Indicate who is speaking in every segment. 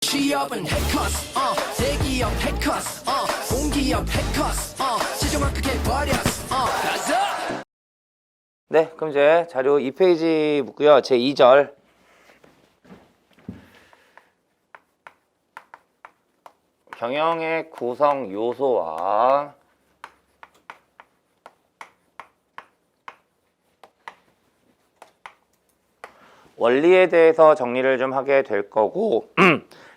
Speaker 1: 취업은 해커스, 대기업 해커스, 공기업 해커스, 시중을 크게 버렸어, 가자!
Speaker 2: 네, 그럼 이제 자료 2페이지 묻고요. 제 2절. 경영의 구성 요소와 원리에 대해서 정리를 좀 하게 될 거고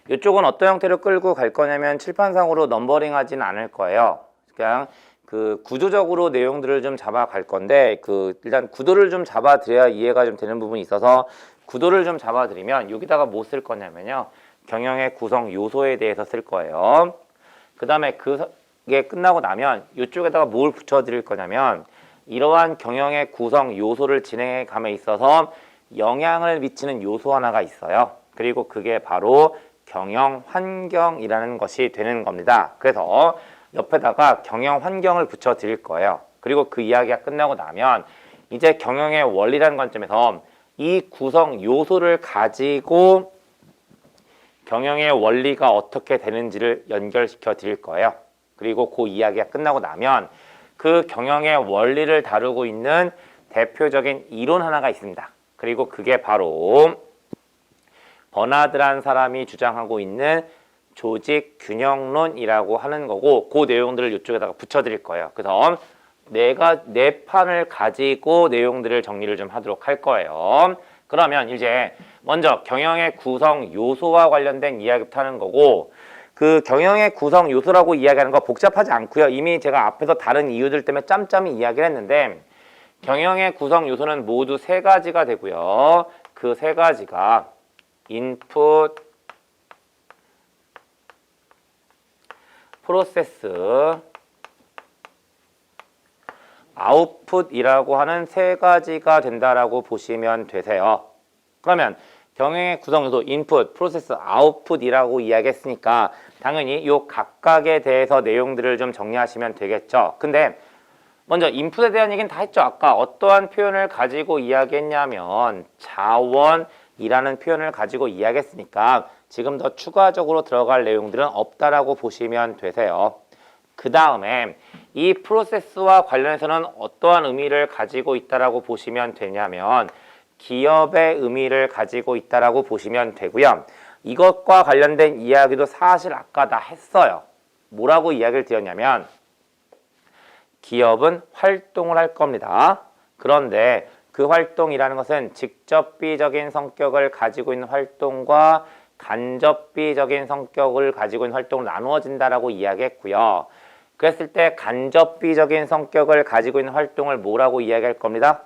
Speaker 2: 이쪽은 어떤 형태로 끌고 갈 거냐면 칠판상으로 넘버링 하진 않을 거예요. 그냥 그 구조적으로 내용들을 좀 잡아 갈 건데 일단 구도를 좀 잡아 드려야 이해가 좀 되는 부분이 있어서 구도를 좀 잡아 드리면 여기다가 뭐 쓸 거냐면요. 경영의 구성 요소에 대해서 쓸 거예요. 그 다음에 그게 끝나고 나면 이쪽에다가 뭘 붙여 드릴 거냐면 이러한 경영의 구성 요소를 진행해 감에 있어서 영향을 미치는 요소 하나가 있어요. 그리고 그게 바로 경영 환경이라는 것이 되는 겁니다. 그래서 옆에다가 경영 환경을 붙여 드릴 거예요. 그리고 그 이야기가 끝나고 나면 이제 경영의 원리라는 관점에서 이 구성 요소를 가지고 경영의 원리가 어떻게 되는지를 연결시켜 드릴 거예요. 그리고 그 이야기가 끝나고 나면 그 경영의 원리를 다루고 있는 대표적인 이론 하나가 있습니다. 그리고 그게 바로 버나드란 사람이 주장하고 있는 조직 균형론이라고 하는 거고 그 내용들을 이쪽에다가 붙여드릴 거예요. 그래서 내가 네 판을 가지고 내용들을 정리를 좀 하도록 할 거예요. 그러면 이제 먼저 경영의 구성 요소와 관련된 이야기부터 하는 거고 그 경영의 구성 요소라고 이야기하는 거 복잡하지 않고요. 이미 제가 앞에서 다른 이유들 때문에 짬짬이 이야기를 했는데 경영의 구성 요소는 모두 세 가지가 되고요. 그 세 가지가 인풋, 프로세스, 아웃풋이라고 하는 세 가지가 된다라고 보시면 되세요. 그러면 경영의 구성 요소 인풋, 프로세스, 아웃풋이라고 이야기했으니까 당연히 요 각각에 대해서 내용들을 좀 정리하시면 되겠죠. 근데 먼저 인풋에 대한 얘기는 다 했죠. 아까 어떠한 표현을 가지고 이야기했냐면 자원이라는 표현을 가지고 이야기했으니까 지금 더 추가적으로 들어갈 내용들은 없다라고 보시면 되세요. 그 다음에 이 프로세스와 관련해서는 어떠한 의미를 가지고 있다라고 보시면 되냐면 기업의 의미를 가지고 있다라고 보시면 되고요. 이것과 관련된 이야기도 사실 아까 다 했어요. 뭐라고 이야기를 드렸냐면 기업은 활동을 할 겁니다. 그런데 그 활동이라는 것은 직접비적인 성격을 가지고 있는 활동과 간접비적인 성격을 가지고 있는 활동으로 나누어진다라고 이야기했고요. 그랬을 때 간접비적인 성격을 가지고 있는 활동을 뭐라고 이야기할 겁니다?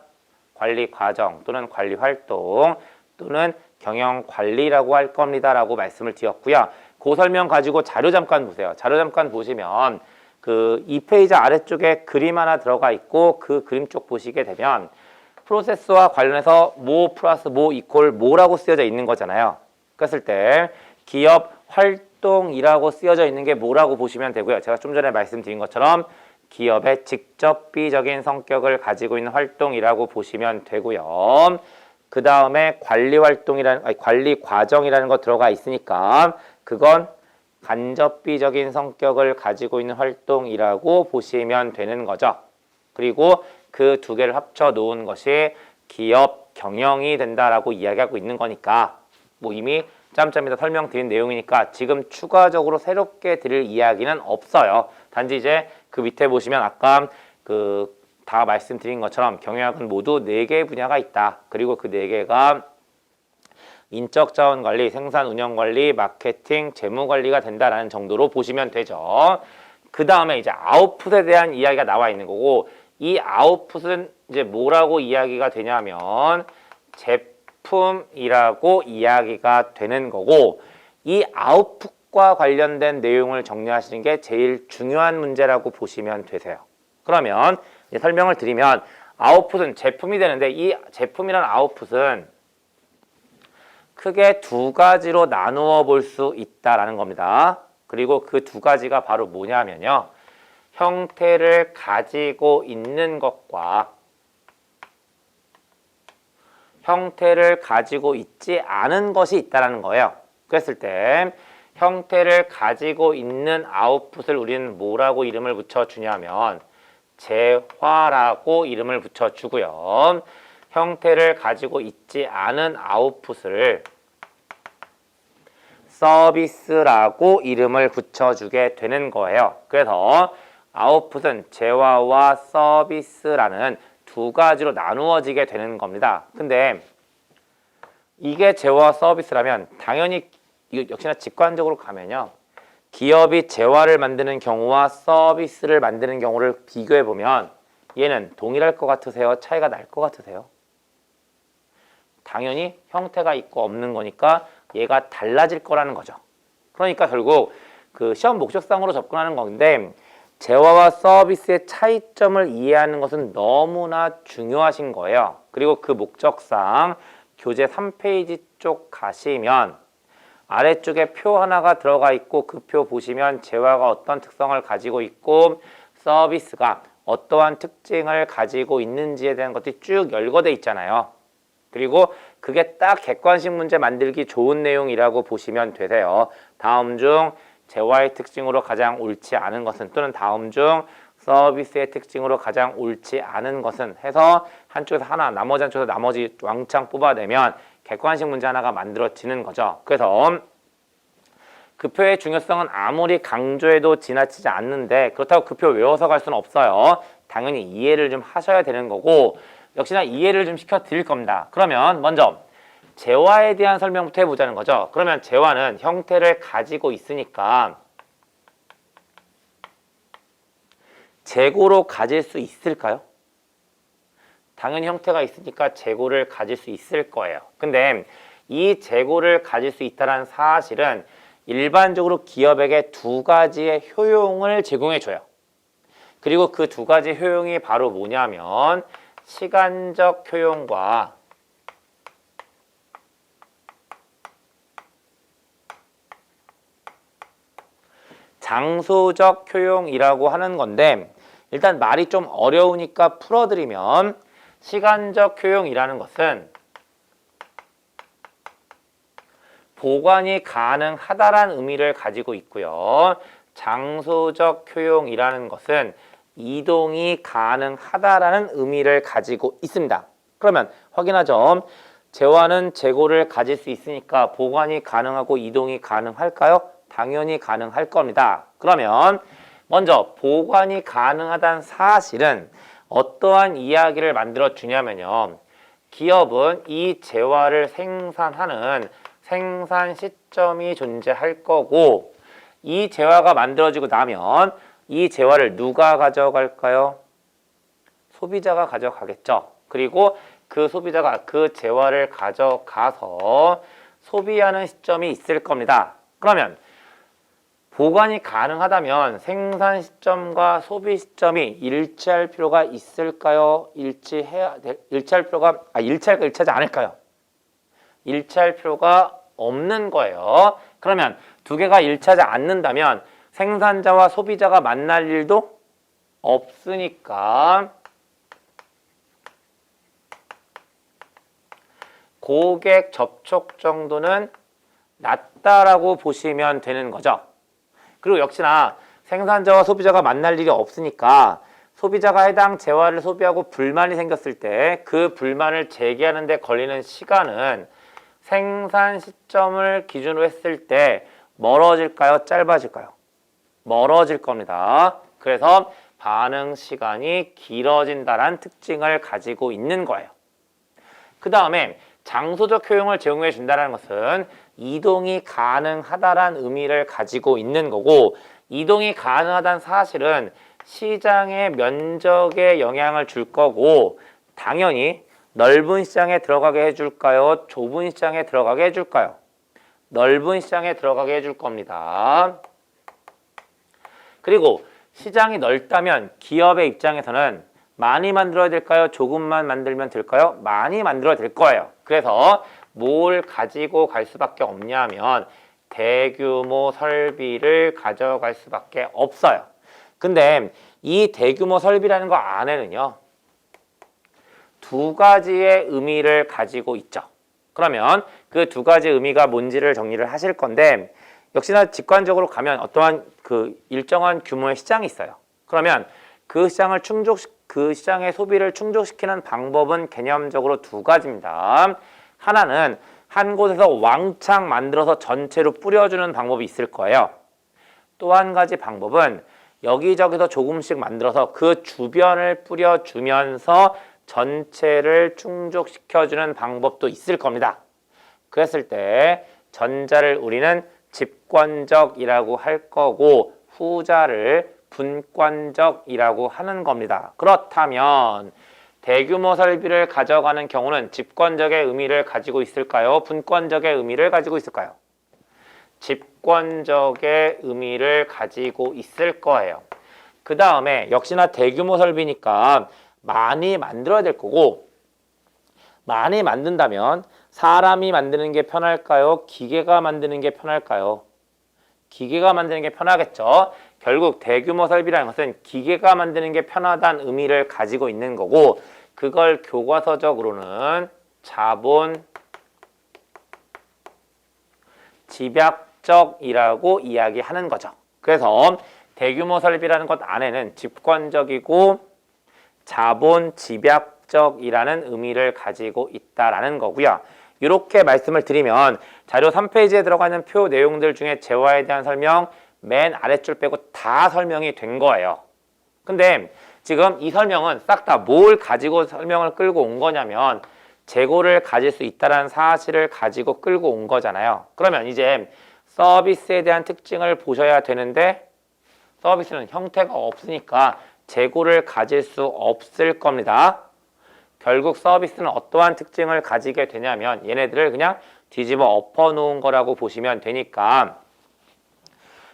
Speaker 2: 관리 과정 또는 관리 활동 또는 경영 관리라고 할 겁니다라고 말씀을 드렸고요. 그 설명 가지고 자료 잠깐 보세요. 자료 잠깐 보시면 그 2페이지 아래쪽에 그림 하나 들어가 있고 그 그림 쪽 보시게 되면 프로세스와 관련해서 뭐 플러스 뭐 이퀄 뭐라고 쓰여져 있는 거잖아요. 그랬을 때 기업 활동이라고 쓰여져 있는 게 뭐라고 보시면 되고요. 제가 좀 전에 말씀드린 것처럼 기업의 직접비적인 성격을 가지고 있는 활동이라고 보시면 되고요. 그 다음에 관리 과정이라는 거 들어가 있으니까 그건 간접비적인 성격을 가지고 있는 활동이라고 보시면 되는 거죠. 그리고 그 두 개를 합쳐 놓은 것이 기업 경영이 된다라고 이야기하고 있는 거니까 뭐 이미 짬짬이 다 설명드린 내용이니까 지금 추가적으로 새롭게 드릴 이야기는 없어요. 단지 이제 그 밑에 보시면 아까 다 말씀드린 것처럼 경영학은 모두 4개의 분야가 있다. 그리고 그 4개가 인적자원관리, 생산운영관리, 마케팅, 재무관리가 된다라는 정도로 보시면 되죠. 그 다음에 이제 아웃풋에 대한 이야기가 나와 있는 거고 이 아웃풋은 이제 뭐라고 이야기가 되냐면 제품이라고 이야기가 되는 거고 이 아웃풋과 관련된 내용을 정리하시는 게 제일 중요한 문제라고 보시면 되세요. 그러면 이제 설명을 드리면 아웃풋은 제품이 되는데 이 제품이란 아웃풋은 크게 두 가지로 나누어 볼 수 있다라는 겁니다. 그리고 그 두 가지가 바로 뭐냐면요. 형태를 가지고 있는 것과 형태를 가지고 있지 않은 것이 있다라는 거예요. 그랬을 때 형태를 가지고 있는 아웃풋을 우리는 뭐라고 이름을 붙여주냐면 재화라고 이름을 붙여주고요. 형태를 가지고 있지 않은 아웃풋을 서비스라고 이름을 붙여주게 되는 거예요. 그래서 아웃풋은 재화와 서비스라는 두 가지로 나누어지게 되는 겁니다. 근데 이게 재화와 서비스라면 당연히 이거 역시나 직관적으로 가면요. 기업이 재화를 만드는 경우와 서비스를 만드는 경우를 비교해 보면 얘는 동일할 것 같으세요? 차이가 날 것 같으세요? 당연히 형태가 있고 없는 거니까 얘가 달라질 거라는 거죠. 그러니까 결국 그 시험 목적상으로 접근하는 건데 재화와 서비스의 차이점을 이해하는 것은 너무나 중요하신 거예요. 그리고 그 목적상 교재 3페이지 쪽 가시면 아래쪽에 표 하나가 들어가 있고 그 표 보시면 재화가 어떤 특성을 가지고 있고 서비스가 어떠한 특징을 가지고 있는지에 대한 것들이 쭉 열거돼 있잖아요. 그리고 그게 딱 객관식 문제 만들기 좋은 내용이라고 보시면 되세요. 다음 중 재화의 특징으로 가장 옳지 않은 것은 또는 다음 중 서비스의 특징으로 가장 옳지 않은 것은 해서 한쪽에서 하나 나머지 한쪽에서 나머지 왕창 뽑아내면 객관식 문제 하나가 만들어지는 거죠. 그래서 그 표의 중요성은 아무리 강조해도 지나치지 않는데 그렇다고 그 표 외워서 갈 수는 없어요. 당연히 이해를 좀 하셔야 되는 거고 역시나 이해를 좀 시켜 드릴 겁니다. 그러면 먼저 재화에 대한 설명부터 해보자는 거죠. 그러면 재화는 형태를 가지고 있으니까 재고로 가질 수 있을까요? 당연히 형태가 있으니까 재고를 가질 수 있을 거예요. 근데 이 재고를 가질 수 있다는 사실은 일반적으로 기업에게 두 가지의 효용을 제공해 줘요. 그리고 그 두 가지 효용이 바로 뭐냐면 시간적 효용과 장소적 효용이라고 하는 건데 일단 말이 좀 어려우니까 풀어드리면 시간적 효용이라는 것은 보관이 가능하다라는 의미를 가지고 있고요. 장소적 효용이라는 것은 이동이 가능하다라는 의미를 가지고 있습니다. 그러면 확인하죠. 재화는 재고를 가질 수 있으니까 보관이 가능하고 이동이 가능할까요? 당연히 가능할 겁니다. 그러면 먼저 보관이 가능하다는 사실은 어떠한 이야기를 만들어 주냐면요. 기업은 이 재화를 생산하는 생산 시점이 존재할 거고 이 재화가 만들어지고 나면 이 재화를 누가 가져갈까요? 소비자가 가져가겠죠. 그리고 그 소비자가 그 재화를 가져가서 소비하는 시점이 있을 겁니다. 그러면 보관이 가능하다면 생산 시점과 소비 시점이 일치할 필요가 있을까요? 일치할 필요가 일치하지 않을까요? 일치할 필요가 없는 거예요. 그러면 두 개가 일치하지 않는다면 생산자와 소비자가 만날 일도 없으니까 고객 접촉 정도는 낮다라고 보시면 되는 거죠. 그리고 역시나 생산자와 소비자가 만날 일이 없으니까 소비자가 해당 재화를 소비하고 불만이 생겼을 때 그 불만을 제기하는 데 걸리는 시간은 생산 시점을 기준으로 했을 때 멀어질까요? 짧아질까요? 멀어질 겁니다. 그래서 반응 시간이 길어진다는 특징을 가지고 있는 거예요. 그 다음에 장소적 효용을 제공해 준다는 것은 이동이 가능하다는 의미를 가지고 있는 거고 이동이 가능하다는 사실은 시장의 면적에 영향을 줄 거고 당연히 넓은 시장에 들어가게 해줄까요? 좁은 시장에 들어가게 해줄까요? 넓은 시장에 들어가게 해줄 겁니다. 그리고 시장이 넓다면 기업의 입장에서는 많이 만들어야 될까요? 조금만 만들면 될까요? 많이 만들어야 될 거예요. 그래서 뭘 가지고 갈 수밖에 없냐면 대규모 설비를 가져갈 수밖에 없어요. 근데 이 대규모 설비라는 거 안에는요. 두 가지의 의미를 가지고 있죠. 그러면 그 두 가지 의미가 뭔지를 정리를 하실 건데 역시나 직관적으로 가면 어떠한 그 일정한 규모의 시장이 있어요. 그러면 그 시장의 소비를 충족시키는 방법은 개념적으로 두 가지입니다. 하나는 한 곳에서 왕창 만들어서 전체로 뿌려주는 방법이 있을 거예요. 또 한 가지 방법은 여기저기서 조금씩 만들어서 그 주변을 뿌려주면서 전체를 충족시켜주는 방법도 있을 겁니다. 그랬을 때 전자를 우리는 집권적이라고 할 거고 후자를 분권적이라고 하는 겁니다. 그렇다면 대규모 설비를 가져가는 경우는 집권적의 의미를 가지고 있을까요? 분권적의 의미를 가지고 있을까요? 집권적의 의미를 가지고 있을 거예요. 그 다음에 역시나 대규모 설비니까 많이 만들어야 될 거고, 많이 만든다면 사람이 만드는 게 편할까요? 기계가 만드는 게 편할까요? 기계가 만드는 게 편하겠죠. 결국 대규모 설비라는 것은 기계가 만드는 게 편하다는 의미를 가지고 있는 거고, 그걸 교과서적으로는 자본 집약적이라고 이야기하는 거죠. 그래서 대규모 설비라는 것 안에는 집권적이고 자본 집약적이라는 의미를 가지고 있다라는 거고요. 이렇게 말씀을 드리면 자료 3페이지에 들어가 있는 표 내용들 중에 재화에 대한 설명 맨 아랫줄 빼고 다 설명이 된 거예요. 근데 지금 이 설명은 싹 다 뭘 가지고 설명을 끌고 온 거냐면 재고를 가질 수 있다는 사실을 가지고 끌고 온 거잖아요. 그러면 이제 서비스에 대한 특징을 보셔야 되는데 서비스는 형태가 없으니까 재고를 가질 수 없을 겁니다. 결국 서비스는 어떠한 특징을 가지게 되냐면 얘네들을 그냥 뒤집어 엎어 놓은 거라고 보시면 되니까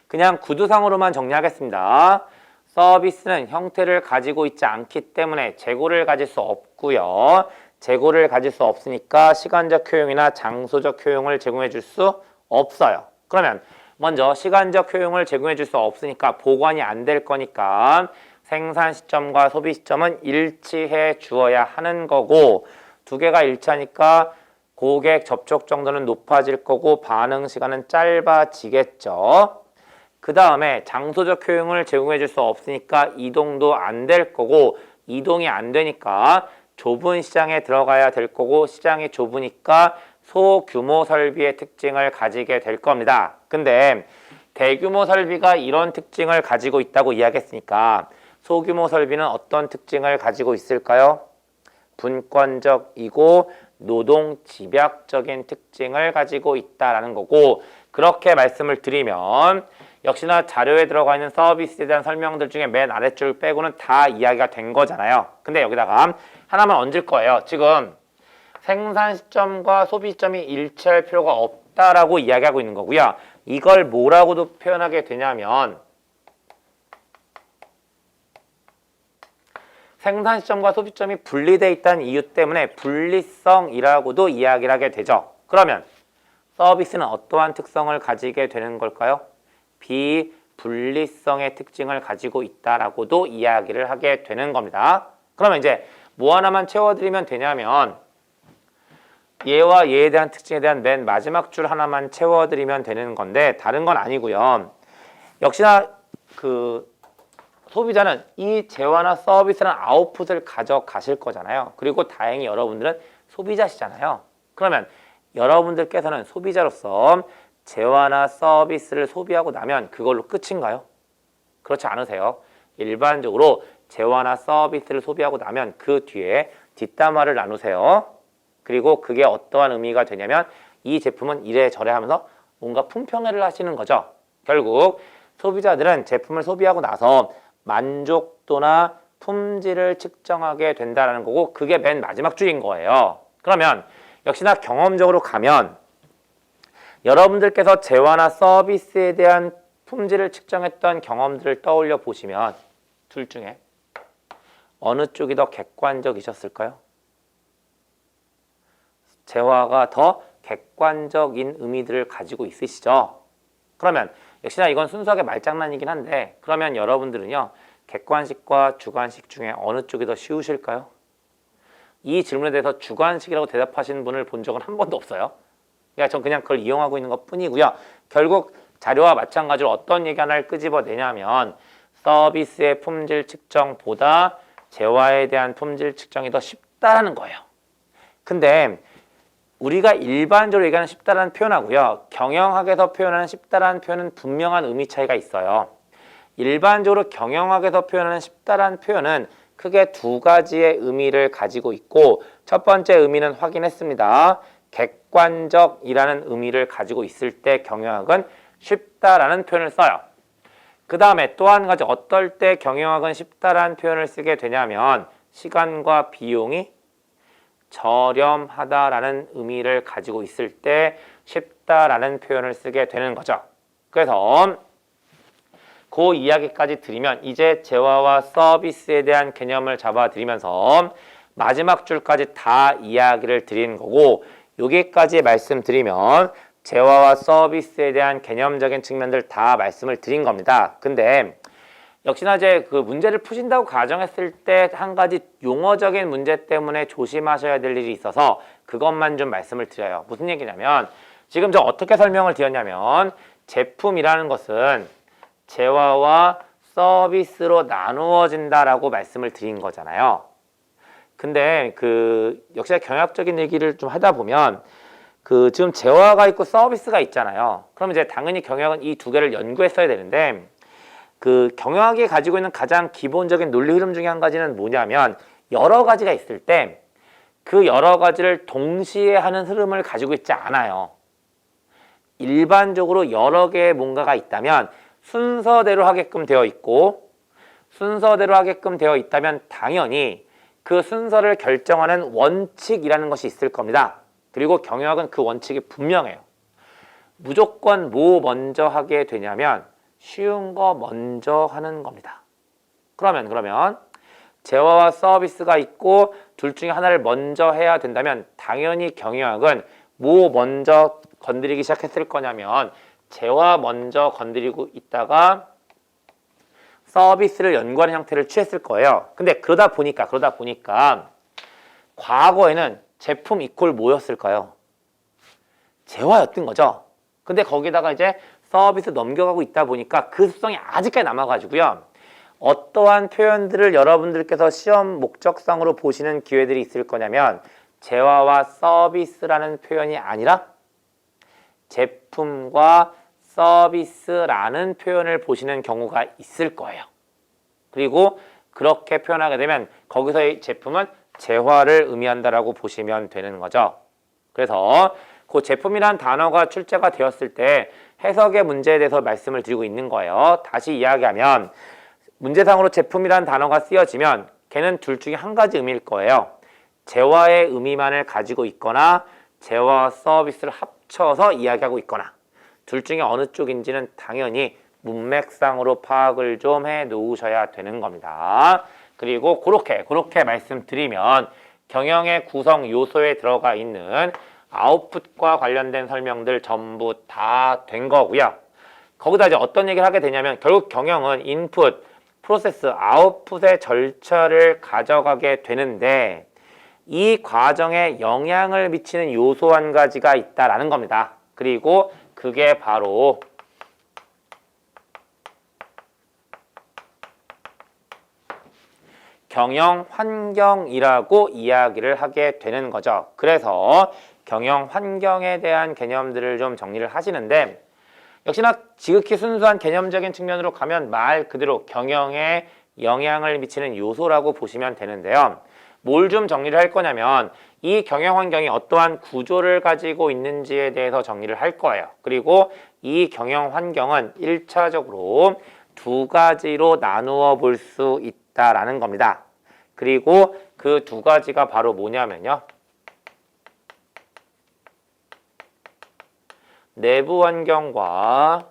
Speaker 2: 그냥 구두상으로만 정리하겠습니다. 서비스는 형태를 가지고 있지 않기 때문에 재고를 가질 수 없고요. 재고를 가질 수 없으니까 시간적 효용이나 장소적 효용을 제공해 줄 수 없어요. 그러면 먼저 시간적 효용을 제공해 줄 수 없으니까 보관이 안 될 거니까 생산 시점과 소비 시점은 일치해 주어야 하는 거고, 두 개가 일치하니까 고객 접촉 정도는 높아질 거고 반응 시간은 짧아지겠죠. 그 다음에 장소적 효용을 제공해 줄 수 없으니까 이동도 안 될 거고, 이동이 안 되니까 좁은 시장에 들어가야 될 거고, 시장이 좁으니까 소규모 설비의 특징을 가지게 될 겁니다. 근데 대규모 설비가 이런 특징을 가지고 있다고 이야기했으니까 소규모 설비는 어떤 특징을 가지고 있을까요? 분권적이고 노동 집약적인 특징을 가지고 있다라는 거고, 그렇게 말씀을 드리면 역시나 자료에 들어가 있는 서비스에 대한 설명들 중에 맨 아래줄 빼고는 다 이야기가 된 거잖아요. 근데 여기다가 하나만 얹을 거예요. 지금 생산 시점과 소비 시점이 일치할 필요가 없다라고 이야기하고 있는 거고요. 이걸 뭐라고도 표현하게 되냐면 생산 시점과 소비 시점이 분리되어 있다는 이유 때문에 분리성이라고도 이야기를 하게 되죠. 그러면 서비스는 어떠한 특성을 가지게 되는 걸까요? 비분리성의 특징을 가지고 있다라고도 이야기를 하게 되는 겁니다. 그러면 이제 뭐 하나만 채워드리면 되냐면 얘와 얘에 대한 특징에 대한 맨 마지막 줄 하나만 채워드리면 되는 건데 다른 건 아니고요. 역시나 그 소비자는 이 재화나 서비스나 아웃풋을 가져가실 거잖아요. 그리고 다행히 여러분들은 소비자시잖아요. 그러면 여러분들께서는 소비자로서 재화나 서비스를 소비하고 나면 그걸로 끝인가요? 그렇지 않으세요. 일반적으로 재화나 서비스를 소비하고 나면 그 뒤에 뒷담화를 나누세요. 그리고 그게 어떠한 의미가 되냐면 이 제품은 이래저래 하면서 뭔가 품평회를 하시는 거죠. 결국 소비자들은 제품을 소비하고 나서 만족도나 품질을 측정하게 된다는 거고, 그게 맨 마지막 줄인 거예요. 그러면 역시나 경험적으로 가면 여러분들께서 재화나 서비스에 대한 품질을 측정했던 경험들을 떠올려 보시면 둘 중에 어느 쪽이 더 객관적이셨을까요? 재화가 더 객관적인 의미들을 가지고 있으시죠? 그러면 역시나 이건 순수하게 말장난이긴 한데, 그러면 여러분들은요 객관식과 주관식 중에 어느 쪽이 더 쉬우실까요? 이 질문에 대해서 주관식이라고 대답하시는 분을 본 적은 한 번도 없어요. 그러니까 전 그냥 그걸 이용하고 있는 것 뿐이고요. 결국 자료와 마찬가지로 어떤 얘기 하나를 끄집어내냐면 서비스의 품질 측정보다 재화에 대한 품질 측정이 더 쉽다라는 거예요. 근데 우리가 일반적으로 얘기하는 쉽다라는 표현하고요. 경영학에서 표현하는 쉽다라는 표현은 분명한 의미 차이가 있어요. 일반적으로 경영학에서 표현하는 쉽다라는 표현은 크게 두 가지의 의미를 가지고 있고 첫 번째 의미는 확인했습니다. 객관적이라는 의미를 가지고 있을 때 경영학은 쉽다라는 표현을 써요. 그 다음에 또 한 가지 어떨 때 경영학은 쉽다라는 표현을 쓰게 되냐면 시간과 비용이 저렴하다라는 의미를 가지고 있을 때 쉽다라는 표현을 쓰게 되는 거죠. 그래서 그 이야기까지 드리면 이제 재화와 서비스에 대한 개념을 잡아드리면서 마지막 줄까지 다 이야기를 드리는 거고 여기까지 말씀드리면 재화와 서비스에 대한 개념적인 측면들 다 말씀을 드린 겁니다. 근데 역시나 이제 그 문제를 푸신다고 가정했을 때 한 가지 용어적인 문제 때문에 조심하셔야 될 일이 있어서 그것만 좀 말씀을 드려요. 무슨 얘기냐면 지금 저 어떻게 설명을 드렸냐면 제품이라는 것은 재화와 서비스로 나누어진다라고 말씀을 드린 거잖아요. 근데 역시나 경영학적인 얘기를 좀 하다 보면 지금 재화가 있고 서비스가 있잖아요. 그럼 이제 당연히 경영은 이 두 개를 연구했어야 되는데 경영학이 가지고 있는 가장 기본적인 논리 흐름 중에 한 가지는 뭐냐면 여러 가지가 있을 때 그 여러 가지를 동시에 하는 흐름을 가지고 있지 않아요. 일반적으로 여러 개의 뭔가가 있다면 순서대로 하게끔 되어 있고 순서대로 하게끔 되어 있다면 당연히 그 순서를 결정하는 원칙이라는 것이 있을 겁니다. 그리고 경영학은 그 원칙이 분명해요. 무조건 뭐 먼저 하게 되냐면 쉬운 거 먼저 하는 겁니다. 그러면 재화와 서비스가 있고 둘 중에 하나를 먼저 해야 된다면 당연히 경영학은 뭐 먼저 건드리기 시작했을 거냐면 재화 먼저 건드리고 있다가 서비스를 연구하는 형태를 취했을 거예요. 근데 그러다 보니까 과거에는 제품 이퀄 뭐였을까요? 재화였던 거죠. 근데 거기다가 이제 서비스 넘겨가고 있다 보니까 그 습성이 아직까지 남아가지고요. 어떠한 표현들을 여러분들께서 시험 목적상으로 보시는 기회들이 있을 거냐면 재화와 서비스라는 표현이 아니라 제품과 서비스라는 표현을 보시는 경우가 있을 거예요. 그리고 그렇게 표현하게 되면 거기서의 제품은 재화를 의미한다라고 보시면 되는 거죠. 그래서 그 제품이란 단어가 출제가 되었을 때 해석의 문제에 대해서 말씀을 드리고 있는 거예요. 다시 이야기하면 문제상으로 제품이란 단어가 쓰여지면 걔는 둘 중에 한 가지 의미일 거예요. 재화의 의미만을 가지고 있거나 재화와 서비스를 합쳐서 이야기하고 있거나 둘 중에 어느 쪽인지는 당연히 문맥상으로 파악을 좀 해 놓으셔야 되는 겁니다. 그리고 그렇게 말씀드리면 경영의 구성 요소에 들어가 있는 아웃풋과 관련된 설명들 전부 다 된 거고요. 거기다 이제 어떤 얘기를 하게 되냐면 결국 경영은 인풋, 프로세스, 아웃풋의 절차를 가져가게 되는데 이 과정에 영향을 미치는 요소 한 가지가 있다라는 겁니다. 그리고 그게 바로 경영 환경이라고 이야기를 하게 되는 거죠. 그래서 경영 환경에 대한 개념들을 좀 정리를 하시는데 역시나 지극히 순수한 개념적인 측면으로 가면 말 그대로 경영에 영향을 미치는 요소라고 보시면 되는데요. 뭘 좀 정리를 할 거냐면 이 경영 환경이 어떠한 구조를 가지고 있는지에 대해서 정리를 할 거예요. 그리고 이 경영 환경은 1차적으로 두 가지로 나누어 볼 수 있다라는 겁니다. 그리고 그 두 가지가 바로 뭐냐면요. 내부 환경과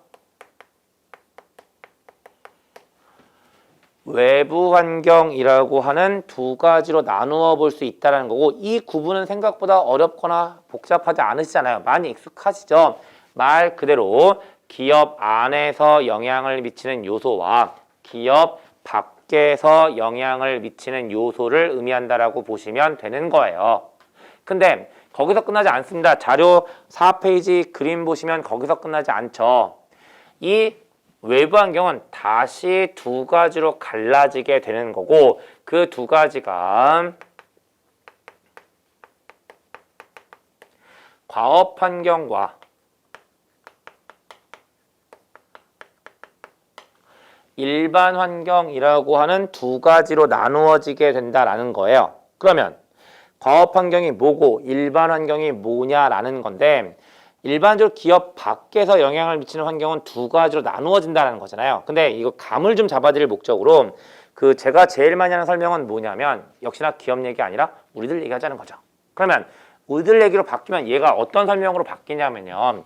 Speaker 2: 외부 환경이라고 하는 두 가지로 나누어 볼 수 있다는 거고 이 구분은 생각보다 어렵거나 복잡하지 않으시잖아요. 많이 익숙하시죠? 말 그대로 기업 안에서 영향을 미치는 요소와 기업 밖에서 영향을 미치는 요소를 의미한다라고 보시면 되는 거예요. 근데 거기서 끝나지 않습니다. 자료 4페이지 그림 보시면 거기서 끝나지 않죠. 이 외부 환경은 다시 두 가지로 갈라지게 되는 거고 그 두 가지가 과업 환경과 일반 환경이라고 하는 두 가지로 나누어지게 된다라는 거예요. 그러면 과업 환경이 뭐고 일반 환경이 뭐냐라는 건데 일반적으로 기업 밖에서 영향을 미치는 환경은 두 가지로 나누어진다는 거잖아요. 근데 이거 감을 좀 잡아드릴 목적으로 제가 제일 많이 하는 설명은 뭐냐면 역시나 기업 얘기 아니라 우리들 얘기하자는 거죠. 그러면 우리들 얘기로 바뀌면 얘가 어떤 설명으로 바뀌냐면요.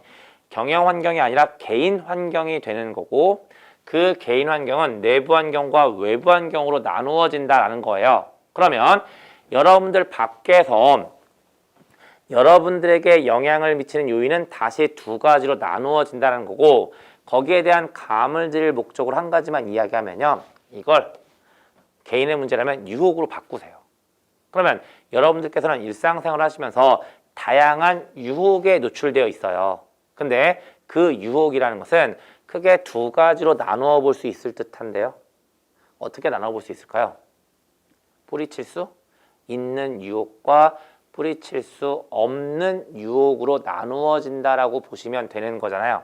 Speaker 2: 경영 환경이 아니라 개인 환경이 되는 거고 그 개인 환경은 내부 환경과 외부 환경으로 나누어진다라는 거예요. 그러면 여러분들 밖에서 여러분들에게 영향을 미치는 요인은 다시 두 가지로 나누어진다는 거고 거기에 대한 감을 드릴 목적으로 한 가지만 이야기하면요. 이걸 개인의 문제라면 유혹으로 바꾸세요. 그러면 여러분들께서는 일상생활을 하시면서 다양한 유혹에 노출되어 있어요. 근데 그 유혹이라는 것은 크게 두 가지로 나누어 볼 수 있을 듯한데요. 어떻게 나누어 볼 수 있을까요? 뿌리칠 수 있는 유혹과 뿌리칠 수 없는 유혹으로 나누어진다라고 보시면 되는 거잖아요.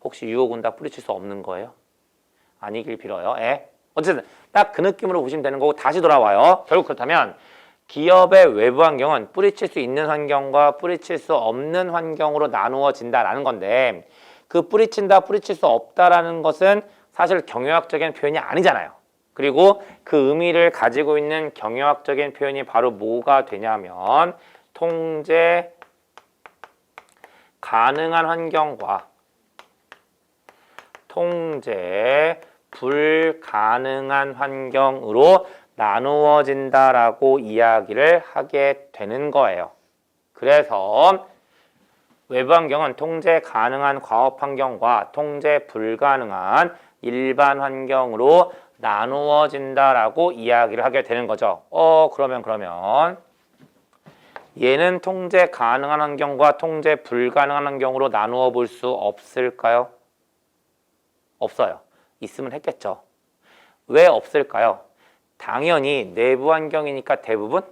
Speaker 2: 혹시 유혹은 다 뿌리칠 수 없는 거예요? 아니길 빌어요. 어쨌든 딱 그 느낌으로 보시면 되는 거고 다시 돌아와요. 결국 그렇다면 기업의 외부 환경은 뿌리칠 수 있는 환경과 뿌리칠 수 없는 환경으로 나누어진다라는 건데 그 뿌리친다, 뿌리칠 수 없다라는 것은 사실 경영학적인 표현이 아니잖아요. 그리고 그 의미를 가지고 있는 경영학적인 표현이 바로 뭐가 되냐면 통제 가능한 환경과 통제 불가능한 환경으로 나누어진다라고 이야기를 하게 되는 거예요. 그래서 외부 환경은 통제 가능한 과업 환경과 통제 불가능한 일반 환경으로 나누어진다라고 이야기를 하게 되는 거죠. 그러면 얘는 통제 가능한 환경과 통제 불가능한 환경으로 나누어 볼 수 없을까요? 없어요. 있으면 했겠죠. 왜 없을까요? 당연히 내부 환경이니까 대부분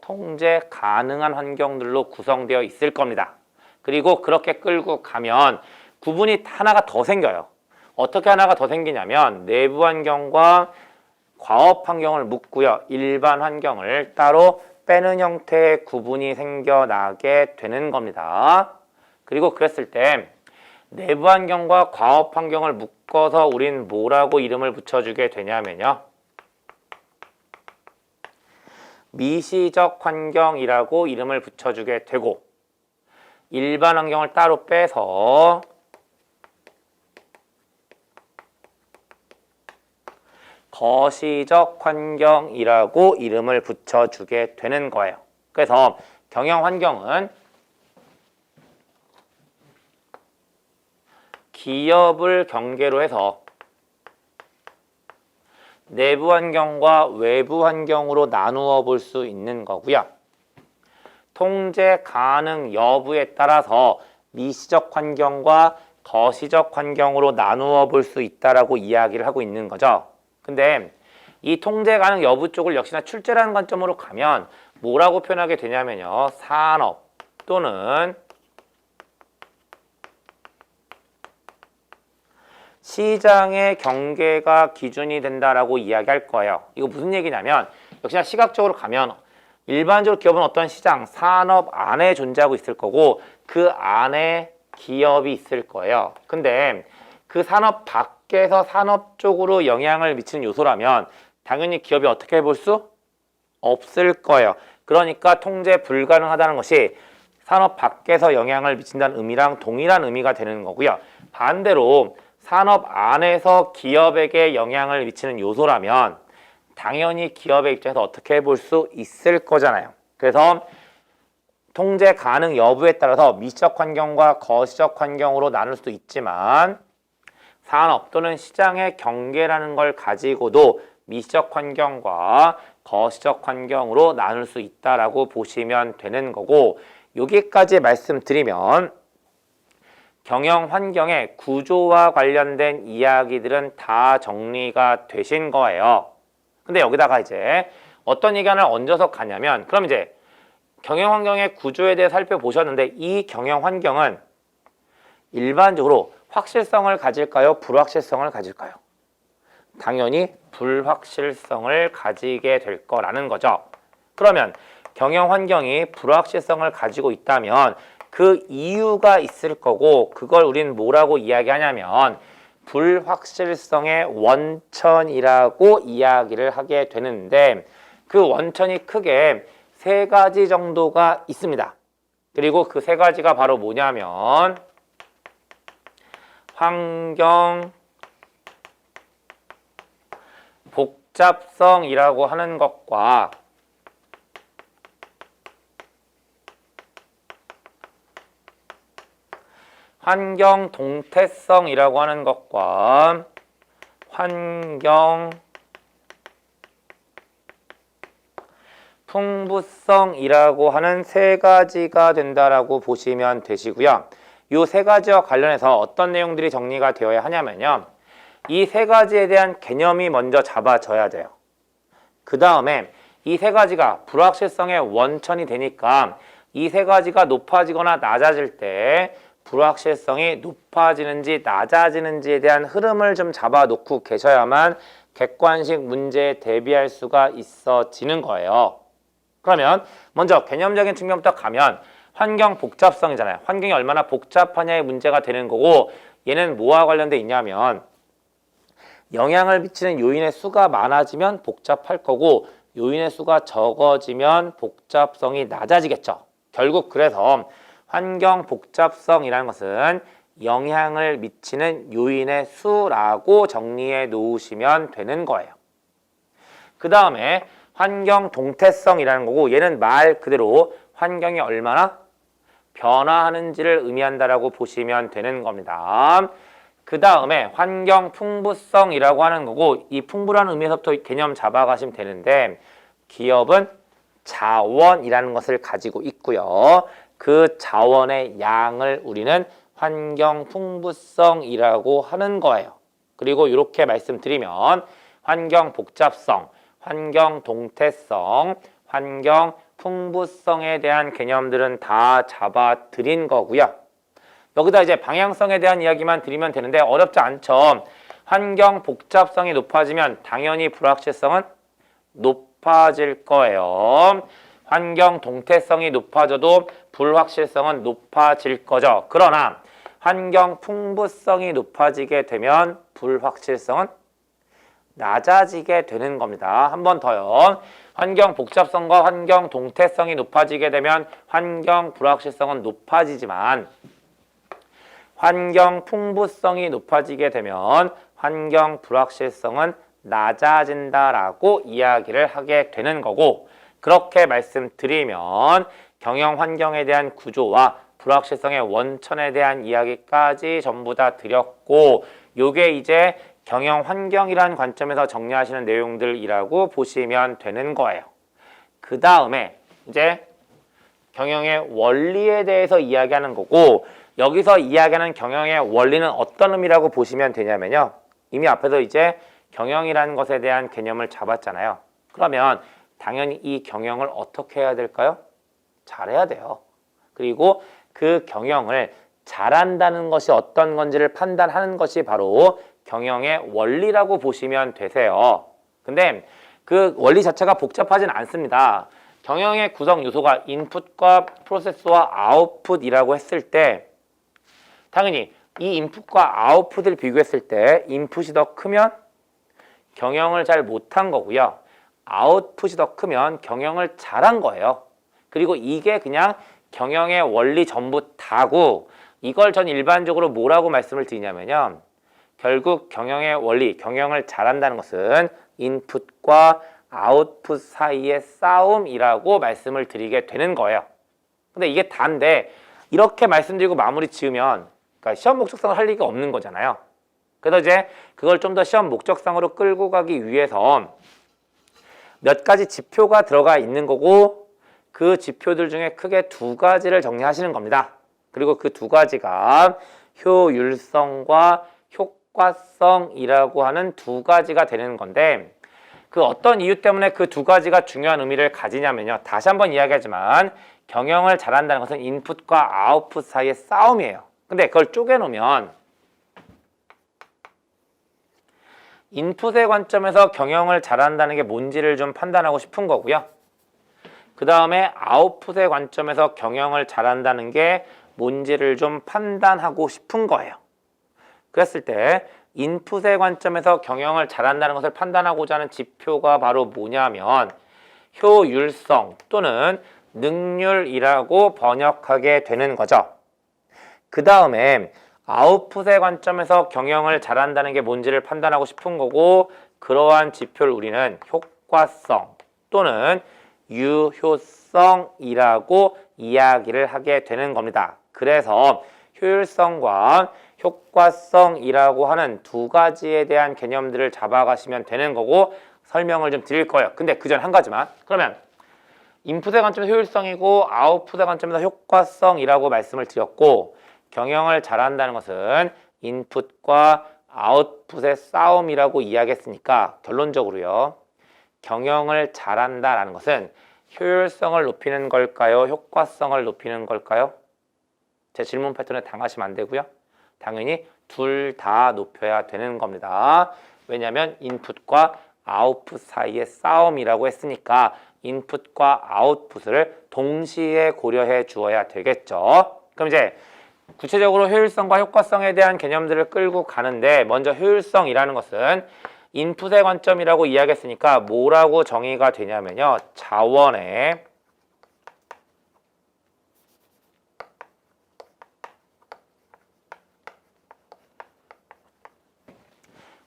Speaker 2: 통제 가능한 환경들로 구성되어 있을 겁니다. 그리고 그렇게 끌고 가면 구분이 하나가 더 생겨요. 어떻게 하나가 더 생기냐면 내부 환경과 과업 환경을 묶고요. 일반 환경을 따로 빼는 형태의 구분이 생겨나게 되는 겁니다. 그리고 그랬을 때 내부 환경과 과업 환경을 묶어서 우린 뭐라고 이름을 붙여주게 되냐면요. 미시적 환경이라고 이름을 붙여주게 되고 일반 환경을 따로 빼서 거시적 환경이라고 이름을 붙여주게 되는 거예요. 그래서 경영 환경은 기업을 경계로 해서 내부 환경과 외부 환경으로 나누어 볼 수 있는 거고요. 통제 가능 여부에 따라서 미시적 환경과 거시적 환경으로 나누어 볼 수 있다라고 이야기를 하고 있는 거죠. 근데 이 통제 가능 여부 쪽을 역시나 출제라는 관점으로 가면 뭐라고 표현하게 되냐면요. 산업 또는 시장의 경계가 기준이 된다라고 이야기할 거예요. 이거 무슨 얘기냐면 역시나 시각적으로 가면 일반적으로 기업은 어떤 시장, 산업 안에 존재하고 있을 거고 그 안에 기업이 있을 거예요. 근데 그 산업 밖에서 산업 쪽으로 영향을 미치는 요소라면 당연히 기업이 어떻게 해볼 수 없을 거예요. 그러니까 통제 불가능하다는 것이 산업 밖에서 영향을 미친다는 의미랑 동일한 의미가 되는 거고요. 반대로 산업 안에서 기업에게 영향을 미치는 요소라면 당연히 기업의 입장에서 어떻게 해볼 수 있을 거잖아요. 그래서 통제 가능 여부에 따라서 미시적 환경과 거시적 환경으로 나눌 수도 있지만 산업 또는 시장의 경계라는 걸 가지고도 미시적 환경과 거시적 환경으로 나눌 수 있다라고 보시면 되는 거고 여기까지 말씀드리면 경영 환경의 구조와 관련된 이야기들은 다 정리가 되신 거예요. 근데 여기다가 이제 어떤 얘기 하나 얹어서 가냐면, 그럼 이제 경영 환경의 구조에 대해 살펴보셨는데, 이 경영 환경은 일반적으로 확실성을 가질까요? 불확실성을 가질까요? 당연히 불확실성을 가지게 될 거라는 거죠. 그러면 경영 환경이 불확실성을 가지고 있다면 그 이유가 있을 거고, 그걸 우린 뭐라고 이야기하냐면 불확실성의 원천이라고 이야기를 하게 되는데, 그 원천이 크게 세 가지 정도가 있습니다. 그리고 그 세 가지가 바로 뭐냐면 환경 복잡성이라고 하는 것과 환경 동태성이라고 하는 것과 환경 풍부성이라고 하는 세 가지가 된다라고 보시면 되시고요. 이 세 가지와 관련해서 어떤 내용들이 정리가 되어야 하냐면요. 이 세 가지에 대한 개념이 먼저 잡아져야 돼요. 그 다음에 이 세 가지가 불확실성의 원천이 되니까 이 세 가지가 높아지거나 낮아질 때 불확실성이 높아지는지 낮아지는지에 대한 흐름을 좀 잡아놓고 계셔야만 객관식 문제에 대비할 수가 있어지는 거예요. 그러면 먼저 개념적인 측면부터 가면 환경 복잡성이잖아요. 환경이 얼마나 복잡하냐의 문제가 되는 거고, 얘는 뭐와 관련돼 있냐면 영향을 미치는 요인의 수가 많아지면 복잡할 거고, 요인의 수가 적어지면 복잡성이 낮아지겠죠. 결국 그래서 환경 복잡성이라는 것은 영향을 미치는 요인의 수라고 정리해 놓으시면 되는 거예요. 그 다음에 환경 동태성이라는 거고, 얘는 말 그대로 환경이 얼마나 변화하는지를 의미한다라고 보시면 되는 겁니다. 그 다음에 환경 풍부성이라고 하는 거고, 이 풍부라는 의미에서부터 개념 잡아가시면 되는데, 기업은 자원이라는 것을 가지고 있고요. 그 자원의 양을 우리는 환경 풍부성이라고 하는 거예요. 그리고 이렇게 말씀드리면 환경 복잡성, 환경 동태성, 환경 풍부성에 대한 개념들은 다 잡아드린 거고요. 여기다 이제 방향성에 대한 이야기만 드리면 되는데 어렵지 않죠. 환경 복잡성이 높아지면 당연히 불확실성은 높아질 거예요. 환경 동태성이 높아져도 불확실성은 높아질 거죠. 그러나 환경 풍부성이 높아지게 되면 불확실성은 낮아지게 되는 겁니다. 한 번 더요. 환경 복잡성과 환경 동태성이 높아지게 되면 환경 불확실성은 높아지지만 환경 풍부성이 높아지게 되면 환경 불확실성은 낮아진다라고 이야기를 하게 되는 거고, 그렇게 말씀드리면 경영 환경에 대한 구조와 불확실성의 원천에 대한 이야기까지 전부 다 드렸고, 요게 이제 경영 환경이라는 관점에서 정리하시는 내용들이라고 보시면 되는 거예요. 그 다음에 이제 경영의 원리에 대해서 이야기하는 거고, 여기서 이야기하는 경영의 원리는 어떤 의미라고 보시면 되냐면요. 이미 앞에서 이제 경영이라는 것에 대한 개념을 잡았잖아요. 그러면 당연히 이 경영을 어떻게 해야 될까요? 잘해야 돼요. 그리고 그 경영을 잘한다는 것이 어떤 건지를 판단하는 것이 바로 경영의 원리라고 보시면 되세요. 근데 그 원리 자체가 복잡하진 않습니다. 경영의 구성 요소가 인풋과 프로세스와 아웃풋이라고 했을 때 당연히 이 인풋과 아웃풋을 비교했을 때 인풋이 더 크면 경영을 잘 못한 거고요. 아웃풋이 더 크면 경영을 잘한 거예요. 그리고 이게 그냥 경영의 원리 전부 다고, 이걸 전 일반적으로 뭐라고 말씀을 드리냐면요. 결국 경영의 원리, 경영을 잘한다는 것은 인풋과 아웃풋 사이의 싸움이라고 말씀을 드리게 되는 거예요. 근데 이게 다인데 이렇게 말씀드리고 마무리 지으면 그러니까 시험 목적성을 할 리가 없는 거잖아요. 그래서 이제 그걸 좀 더 시험 목적성으로 끌고 가기 위해서 몇 가지 지표가 들어가 있는 거고, 그 지표들 중에 크게 두 가지를 정리하시는 겁니다. 그리고 그 두 가지가 효율성과 효과성이라고 하는 두 가지가 되는 건데 그 어떤 이유 때문에 그 두 가지가 중요한 의미를 가지냐면요. 다시 한번 이야기하지만 경영을 잘한다는 것은 인풋과 아웃풋 사이의 싸움이에요. 근데 그걸 쪼개놓으면 인풋의 관점에서 경영을 잘한다는 게 뭔지를 좀 판단하고 싶은 거고요. 그 다음에 아웃풋의 관점에서 경영을 잘한다는 게 뭔지를 좀 판단하고 싶은 거예요. 그랬을 때 인풋의 관점에서 경영을 잘한다는 것을 판단하고자 하는 지표가 바로 뭐냐면 효율성 또는 능률이라고 번역하게 되는 거죠. 그 다음에 아웃풋의 관점에서 경영을 잘한다는 게 뭔지를 판단하고 싶은 거고 그러한 지표를 우리는 효과성 또는 유효성이라고 이야기를 하게 되는 겁니다. 그래서 효율성과 효과성이라고 하는 두 가지에 대한 개념들을 잡아가시면 되는 거고 설명을 좀 드릴 거예요. 근데 그 전에 한 가지만. 그러면 인풋의 관점에서 효율성이고 아웃풋의 관점에서 효과성이라고 말씀을 드렸고 경영을 잘한다는 것은 인풋과 아웃풋의 싸움이라고 이야기했으니까 결론적으로요. 경영을 잘한다라는 것은 효율성을 높이는 걸까요? 효과성을 높이는 걸까요? 제 질문 패턴에 당하시면 안 되고요. 당연히 둘 다 높여야 되는 겁니다. 왜냐하면 인풋과 아웃풋 사이의 싸움이라고 했으니까 인풋과 아웃풋을 동시에 고려해 주어야 되겠죠. 그럼 이제 구체적으로 효율성과 효과성에 대한 개념들을 끌고 가는데 먼저 효율성이라는 것은 인풋의 관점이라고 이야기했으니까 뭐라고 정의가 되냐면요. 자원의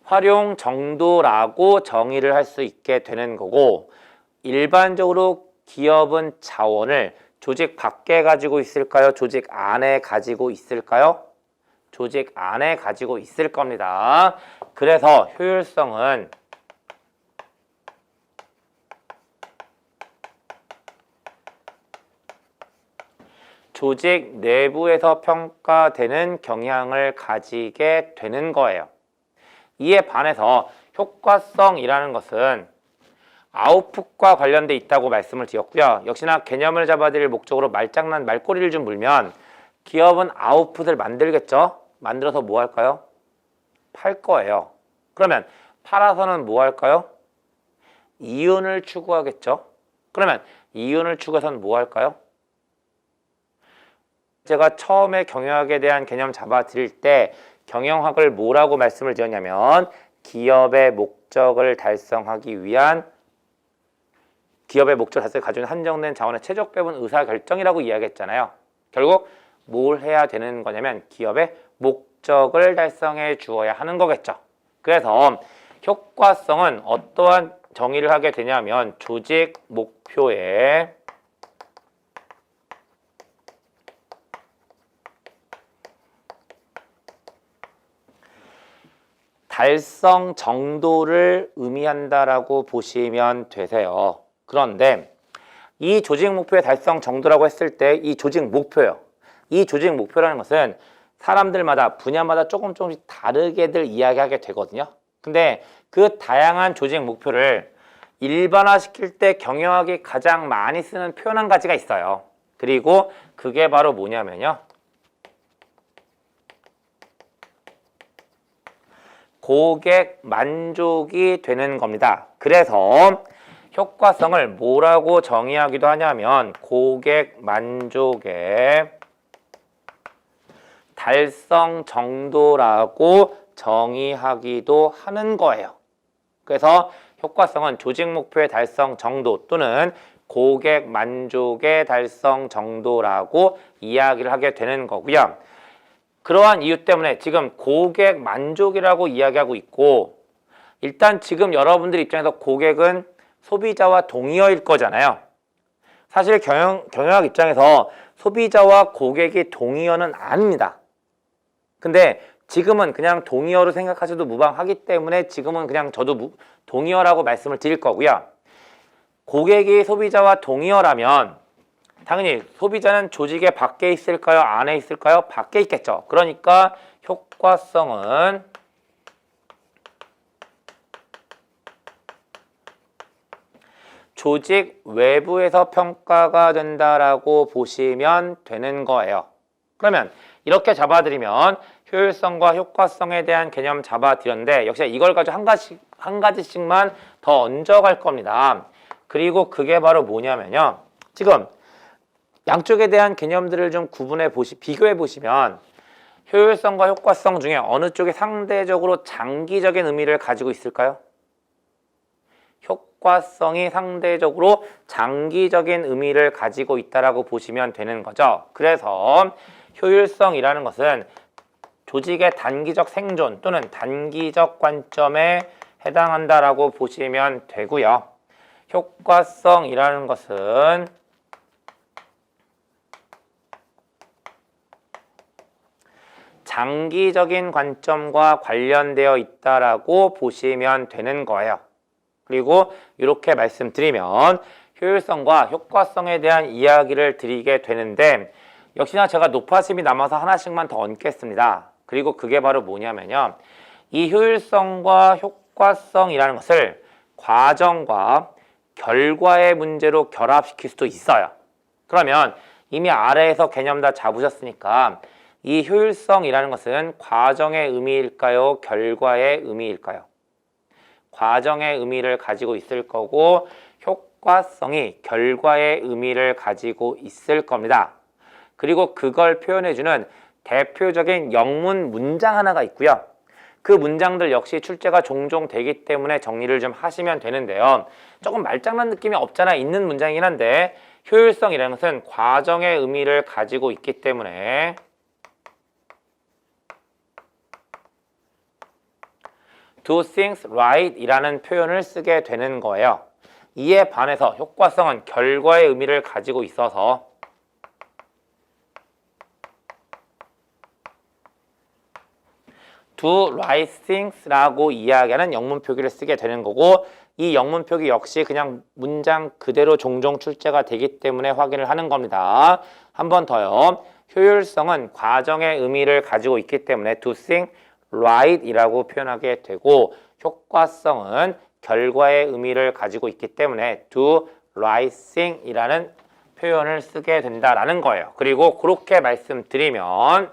Speaker 2: 활용 정도라고 정의를 할 수 있게 되는 거고 일반적으로 기업은 자원을 조직 밖에 가지고 있을까요? 조직 안에 가지고 있을까요? 조직 안에 가지고 있을 겁니다. 그래서 효율성은 조직 내부에서 평가되는 경향을 가지게 되는 거예요. 이에 반해서 효과성이라는 것은 아웃풋과 관련돼 있다고 말씀을 드렸고요. 역시나 개념을 잡아드릴 목적으로 말장난, 말꼬리를 좀 물면 기업은 아웃풋을 만들겠죠? 만들어서 뭐 할까요? 팔 거예요. 그러면 팔아서는 뭐 할까요? 이윤을 추구하겠죠? 그러면 이윤을 추구해서는 뭐 할까요? 제가 처음에 경영학에 대한 개념 잡아드릴 때 경영학을 뭐라고 말씀을 드렸냐면 기업의 목적을 달성하기 위한 기업의 목적을 달성해 가지고 한정된 자원의 최적 배분 의사결정이라고 이야기했잖아요. 결국 뭘 해야 되는 거냐면 기업의 목적을 달성해 주어야 하는 거겠죠. 그래서 효과성은 어떠한 정의를 하게 되냐면 조직 목표에 달성 정도를 의미한다라고 보시면 되세요. 그런데 이 조직 목표의 달성 정도라고 했을 때 이 조직 목표요. 이 조직 목표라는 것은 사람들마다 분야마다 조금씩 다르게들 이야기하게 되거든요. 근데 그 다양한 조직 목표를 일반화시킬 때 경영학이 가장 많이 쓰는 표현 한 가지가 있어요. 그리고 그게 바로 뭐냐면요. 고객 만족이 되는 겁니다. 그래서 효과성을 뭐라고 정의하기도 하냐면 고객 만족의 달성 정도라고 정의하기도 하는 거예요. 그래서 효과성은 조직 목표의 달성 정도 또는 고객 만족의 달성 정도라고 이야기를 하게 되는 거고요. 그러한 이유 때문에 지금 고객 만족이라고 이야기하고 있고 일단 지금 여러분들 입장에서 고객은 소비자와 동의어일 거잖아요. 사실 경영학 입장에서 소비자와 고객이 동의어는 아닙니다. 근데 지금은 그냥 동의어로 생각하셔도 무방하기 때문에 지금은 그냥 저도 동의어라고 말씀을 드릴 거고요. 고객이 소비자와 동의어라면 당연히 소비자는 조직의 밖에 있을까요? 안에 있을까요? 밖에 있겠죠. 그러니까 효과성은 조직 외부에서 평가가 된다라고 보시면 되는 거예요. 그러면 이렇게 잡아드리면 효율성과 효과성에 대한 개념 잡아드렸는데 역시 이걸 가지고 한 가지씩만 더 얹어갈 겁니다. 그리고 그게 바로 뭐냐면요. 지금 양쪽에 대한 개념들을 좀 비교해 보시면 효율성과 효과성 중에 어느 쪽이 상대적으로 장기적인 의미를 가지고 있을까요? 효과성이 상대적으로 장기적인 의미를 가지고 있다라고 보시면 되는 거죠. 그래서 효율성이라는 것은 조직의 단기적 생존 또는 단기적 관점에 해당한다라고 보시면 되고요. 효과성이라는 것은 장기적인 관점과 관련되어 있다라고 보시면 되는 거예요. 그리고 이렇게 말씀드리면 효율성과 효과성에 대한 이야기를 드리게 되는데 역시나 제가 높아심이 남아서 하나씩만 더 얹겠습니다. 그리고 그게 바로 뭐냐면요. 이 효율성과 효과성이라는 것을 과정과 결과의 문제로 결합시킬 수도 있어요. 그러면 이미 아래에서 개념 다 잡으셨으니까 이 효율성이라는 것은 과정의 의미일까요? 결과의 의미일까요? 과정의 의미를 가지고 있을 거고 효과성이 결과의 의미를 가지고 있을 겁니다. 그리고 그걸 표현해주는 대표적인 영문 문장 하나가 있고요. 그 문장들 역시 출제가 종종 되기 때문에 정리를 좀 하시면 되는데요. 조금 말장난 느낌이 없잖아 있는 문장이긴 한데 효율성이라는 것은 과정의 의미를 가지고 있기 때문에 do things right 이라는 표현을 쓰게 되는 거예요. 이에 반해서 효과성은 결과의 의미를 가지고 있어서 do right things 라고 이야기하는 영문 표기를 쓰게 되는 거고 이 영문 표기 역시 그냥 문장 그대로 종종 출제가 되기 때문에 확인을 하는 겁니다. 한 번 더요. 효율성은 과정의 의미를 가지고 있기 때문에 do things right 이라고 표현하게 되고 효과성은 결과의 의미를 가지고 있기 때문에 do right thing 이라는 표현을 쓰게 된다라는 거예요. 그리고 그렇게 말씀드리면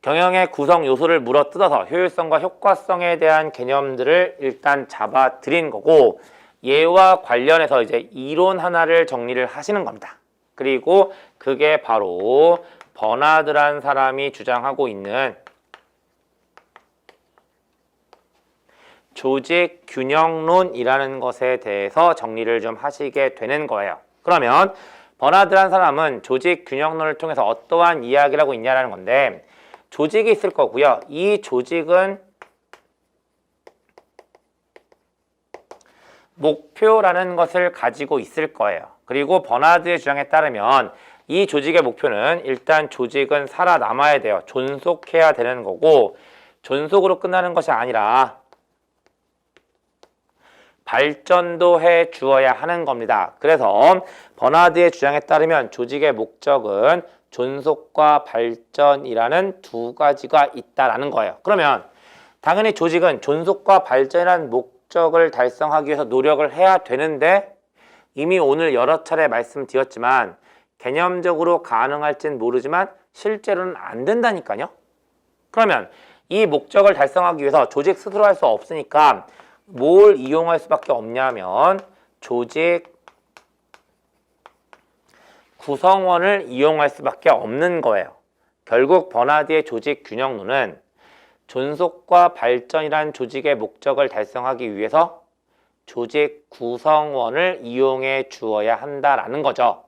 Speaker 2: 경영의 구성 요소를 물어뜯어서 효율성과 효과성에 대한 개념들을 일단 잡아 드린 거고 얘와 관련해서 이제 이론 하나를 정리를 하시는 겁니다. 그리고 그게 바로 버나드란 사람이 주장하고 있는 조직 균형론이라는 것에 대해서 정리를 좀 하시게 되는 거예요. 그러면 버나드란 사람은 조직 균형론을 통해서 어떠한 이야기를 하고 있냐라는 건데 조직이 있을 거고요. 이 조직은 목표라는 것을 가지고 있을 거예요. 그리고 버나드의 주장에 따르면 이 조직의 목표는 일단 조직은 살아남아야 돼요. 존속해야 되는 거고 존속으로 끝나는 것이 아니라 발전도 해 주어야 하는 겁니다. 그래서 버나드의 주장에 따르면 조직의 목적은 존속과 발전이라는 두 가지가 있다라는 거예요. 그러면 당연히 조직은 존속과 발전이라는 목적을 달성하기 위해서 노력을 해야 되는데 이미 오늘 여러 차례 말씀드렸지만 개념적으로 가능할진 모르지만 실제로는 안 된다니까요. 그러면 이 목적을 달성하기 위해서 조직 스스로 할 수 없으니까 뭘 이용할 수밖에 없냐면 조직 구성원을 이용할 수밖에 없는 거예요. 결국 버나드의 조직 균형론은 존속과 발전이란 조직의 목적을 달성하기 위해서 조직 구성원을 이용해 주어야 한다라는 거죠.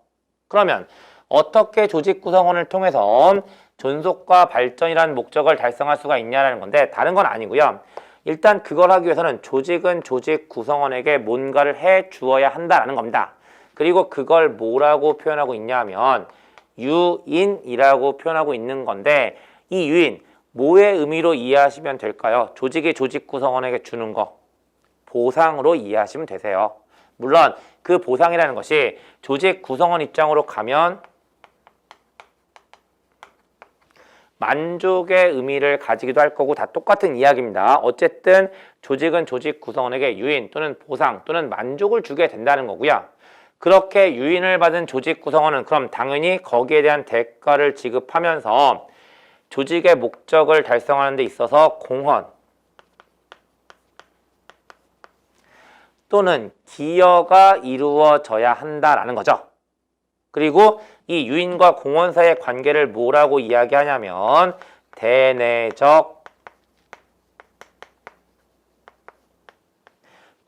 Speaker 2: 그러면 어떻게 조직 구성원을 통해서 존속과 발전이란 목적을 달성할 수가 있냐라는 건데 다른 건 아니고요. 일단 그걸 하기 위해서는 조직은 조직 구성원에게 뭔가를 해 주어야 한다라는 겁니다. 그리고 그걸 뭐라고 표현하고 있냐면 유인이라고 표현하고 있는 건데 이 유인 뭐의 의미로 이해하시면 될까요? 조직이 조직 구성원에게 주는 거 보상으로 이해하시면 되세요. 물론 그 보상이라는 것이 조직 구성원 입장으로 가면 만족의 의미를 가지기도 할 거고 다 똑같은 이야기입니다. 어쨌든 조직은 조직 구성원에게 유인 또는 보상 또는 만족을 주게 된다는 거고요. 그렇게 유인을 받은 조직 구성원은 그럼 당연히 거기에 대한 대가를 지급하면서 조직의 목적을 달성하는 데 있어서 공헌 또는 기여가 이루어져야 한다라는 거죠. 그리고 이 유인과 공헌 사이의 관계를 뭐라고 이야기하냐면 대내적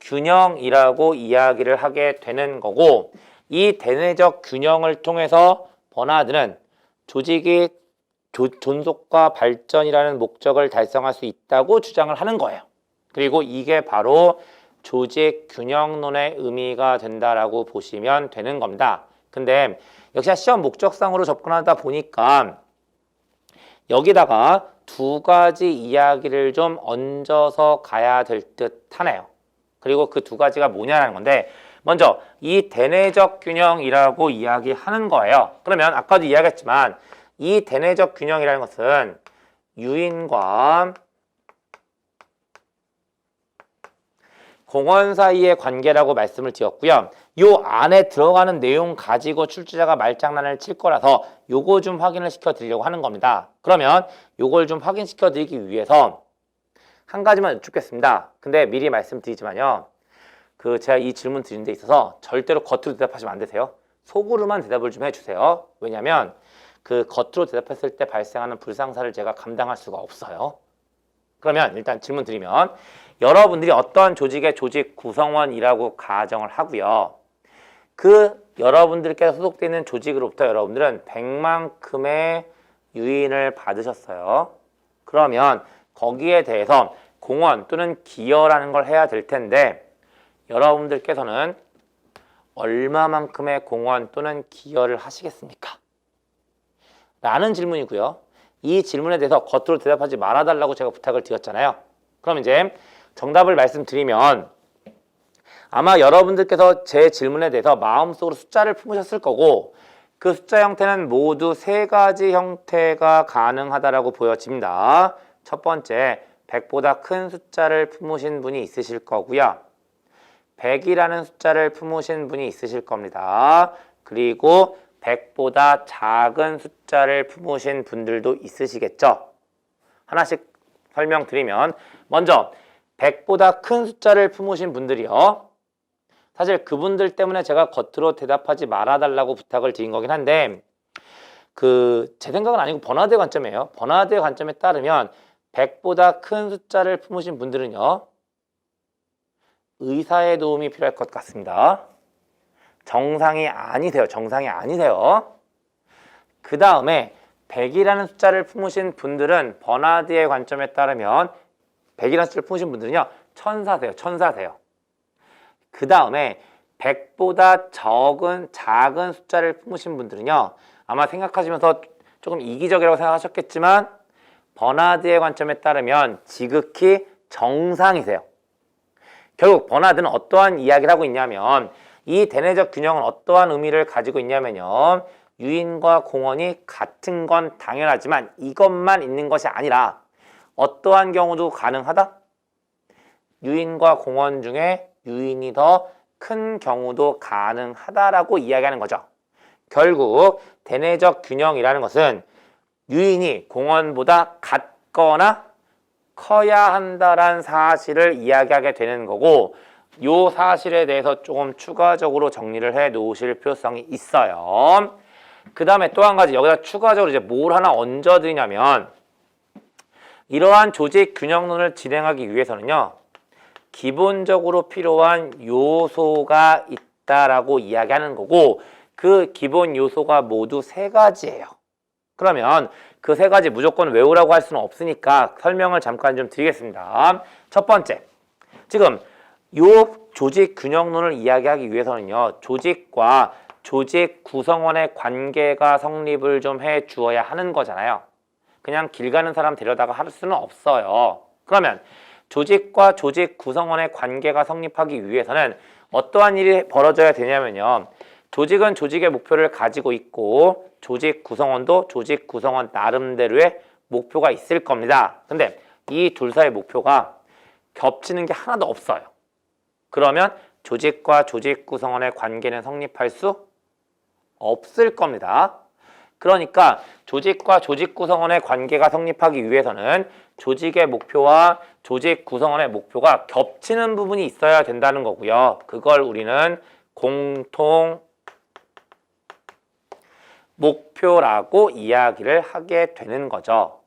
Speaker 2: 균형이라고 이야기를 하게 되는 거고, 이 대내적 균형을 통해서 버나드는 조직이 존속과 발전이라는 목적을 달성할 수 있다고 주장을 하는 거예요. 그리고 이게 바로 조직 균형론의 의미가 된다라고 보시면 되는 겁니다. 근데 역시 시험 목적상으로 접근하다 보니까 여기다가 두 가지 이야기를 좀 얹어서 가야 될 듯 하네요. 그리고 그 두 가지가 뭐냐는 건데, 먼저 이 대내적 균형이라고 이야기하는 거예요. 그러면 아까도 이야기했지만 이 대내적 균형이라는 것은 유인과 공헌 사이의 관계라고 말씀을 드렸고요. 요 안에 들어가는 내용 가지고 출제자가 말장난을 칠 거라서 요거 좀 확인을 시켜 드리려고 하는 겁니다. 그러면 요걸 좀 확인시켜 드리기 위해서 한 가지만 여쭙겠습니다. 근데 미리 말씀드리지만요. 제가 이 질문 드린 데 있어서 절대로 겉으로 대답하시면 안 되세요. 속으로만 대답을 좀 해주세요. 왜냐면 겉으로 대답했을 때 발생하는 불상사를 제가 감당할 수가 없어요. 그러면 일단 질문 드리면, 여러분들이 어떠한 조직의 조직 구성원이라고 가정을 하고요. 여러분들께서 소속되어 있는 조직으로부터 여러분들은 100만큼의 유인을 받으셨어요. 그러면 거기에 대해서 공헌 또는 기여라는 걸 해야 될 텐데, 여러분들께서는 얼마만큼의 공헌 또는 기여를 하시겠습니까? 라는 질문이고요. 이 질문에 대해서 겉으로 대답하지 말아달라고 제가 부탁을 드렸잖아요. 그럼 이제 정답을 말씀드리면, 아마 여러분들께서 제 질문에 대해서 마음속으로 숫자를 품으셨을 거고, 그 숫자 형태는 모두 세 가지 형태가 가능하다라고 보여집니다. 첫 번째, 100보다 큰 숫자를 품으신 분이 있으실 거고요. 100이라는 숫자를 품으신 분이 있으실 겁니다. 그리고 100보다 작은 숫자를 품으신 분들도 있으시겠죠. 하나씩 설명드리면, 먼저 100보다 큰 숫자를 품으신 분들이요. 사실 그분들 때문에 제가 겉으로 대답하지 말아달라고 부탁을 드린 거긴 한데, 제 생각은 아니고 버나드의 관점이에요. 버나드의 관점에 따르면 100보다 큰 숫자를 품으신 분들은요, 의사의 도움이 필요할 것 같습니다. 정상이 아니세요. 정상이 아니세요. 그 다음에 100이라는 숫자를 품으신 분들은 버나드의 관점에 따르면 100이라는 숫자를 품으신 분들은요, 천사세요. 천사세요. 그 다음에 100보다 작은 숫자를 품으신 분들은요, 아마 생각하시면서 조금 이기적이라고 생각하셨겠지만 버나드의 관점에 따르면 지극히 정상이세요. 결국 버나드는 어떠한 이야기를 하고 있냐면, 이 대내적 균형은 어떠한 의미를 가지고 있냐면요, 유인과 공헌이 같은 건 당연하지만 이것만 있는 것이 아니라 어떠한 경우도 가능하다? 유인과 공헌 중에 유인이 더 큰 경우도 가능하다라고 이야기하는 거죠. 결국 대내적 균형이라는 것은 유인이 공헌보다 같거나 커야 한다란 사실을 이야기하게 되는 거고, 이 사실에 대해서 조금 추가적으로 정리를 해 놓으실 필요성이 있어요. 그 다음에 또 한 가지, 여기다 추가적으로 이제 뭘 하나 얹어드리냐면, 이러한 조직 균형론을 진행하기 위해서는요, 기본적으로 필요한 요소가 있다라고 이야기하는 거고, 그 기본 요소가 모두 세 가지예요. 그러면 그 세 가지 무조건 외우라고 할 수는 없으니까 설명을 잠깐 좀 드리겠습니다. 첫 번째, 지금 요 조직 균형론을 이야기하기 위해서는요, 조직과 조직 구성원의 관계가 성립을 좀 해 주어야 하는 거잖아요. 그냥 길 가는 사람 데려다가 할 수는 없어요. 그러면 조직과 조직 구성원의 관계가 성립하기 위해서는 어떠한 일이 벌어져야 되냐면요. 조직은 조직의 목표를 가지고 있고 조직 구성원도 조직 구성원 나름대로의 목표가 있을 겁니다. 근데 이 둘 사이의 목표가 겹치는 게 하나도 없어요. 그러면 조직과 조직 구성원의 관계는 성립할 수 없을 겁니다. 그러니까 조직과 조직 구성원의 관계가 성립하기 위해서는 조직의 목표와 조직 구성원의 목표가 겹치는 부분이 있어야 된다는 거고요. 그걸 우리는 공통 목표라고 이야기를 하게 되는 거죠.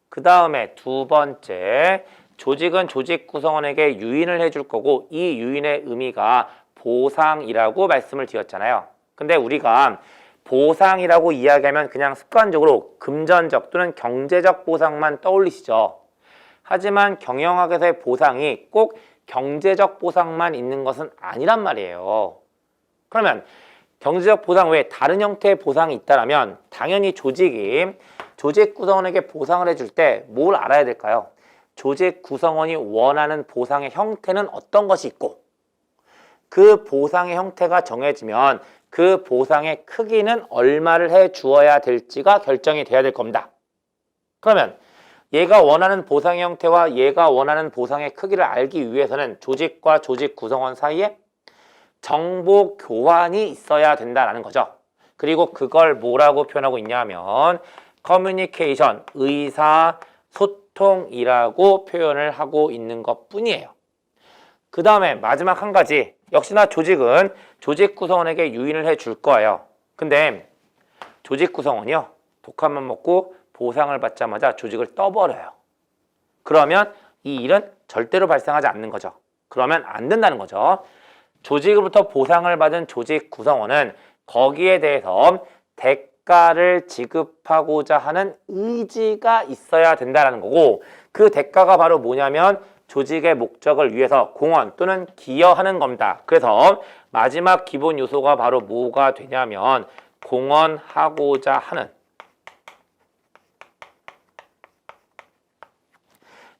Speaker 2: 그 다음에 두 번째, 조직은 조직 구성원에게 유인을 해줄 거고 이 유인의 의미가 보상이라고 말씀을 드렸잖아요. 근데 우리가 보상이라고 이야기하면 그냥 습관적으로 금전적 또는 경제적 보상만 떠올리시죠. 하지만 경영학에서의 보상이 꼭 경제적 보상만 있는 것은 아니란 말이에요. 그러면 경제적 보상 외에 다른 형태의 보상이 있다면 당연히 조직이 조직 구성원에게 보상을 해줄 때 뭘 알아야 될까요? 조직 구성원이 원하는 보상의 형태는 어떤 것이 있고 그 보상의 형태가 정해지면 그 보상의 크기는 얼마를 해 주어야 될지가 결정이 돼야 될 겁니다. 그러면 얘가 원하는 보상의 형태와 얘가 원하는 보상의 크기를 알기 위해서는 조직과 조직 구성원 사이에 정보 교환이 있어야 된다는 거죠. 그리고 그걸 뭐라고 표현하고 있냐면 커뮤니케이션, 의사소통이라고 표현을 하고 있는 것 뿐이에요. 그 다음에 마지막 한 가지, 역시나 조직은 조직 구성원에게 유인을 해줄 거예요. 근데 조직 구성원이요, 독한만 먹고 보상을 받자마자 조직을 떠버려요. 그러면 이 일은 절대로 발생하지 않는 거죠. 그러면 안 된다는 거죠. 조직으로부터 보상을 받은 조직 구성원은 거기에 대해서 대가를 지급하고자 하는 의지가 있어야 된다는 거고 그 대가가 바로 뭐냐면 조직의 목적을 위해서 공헌 또는 기여하는 겁니다. 그래서 마지막 기본 요소가 바로 뭐가 되냐면 공헌하고자 하는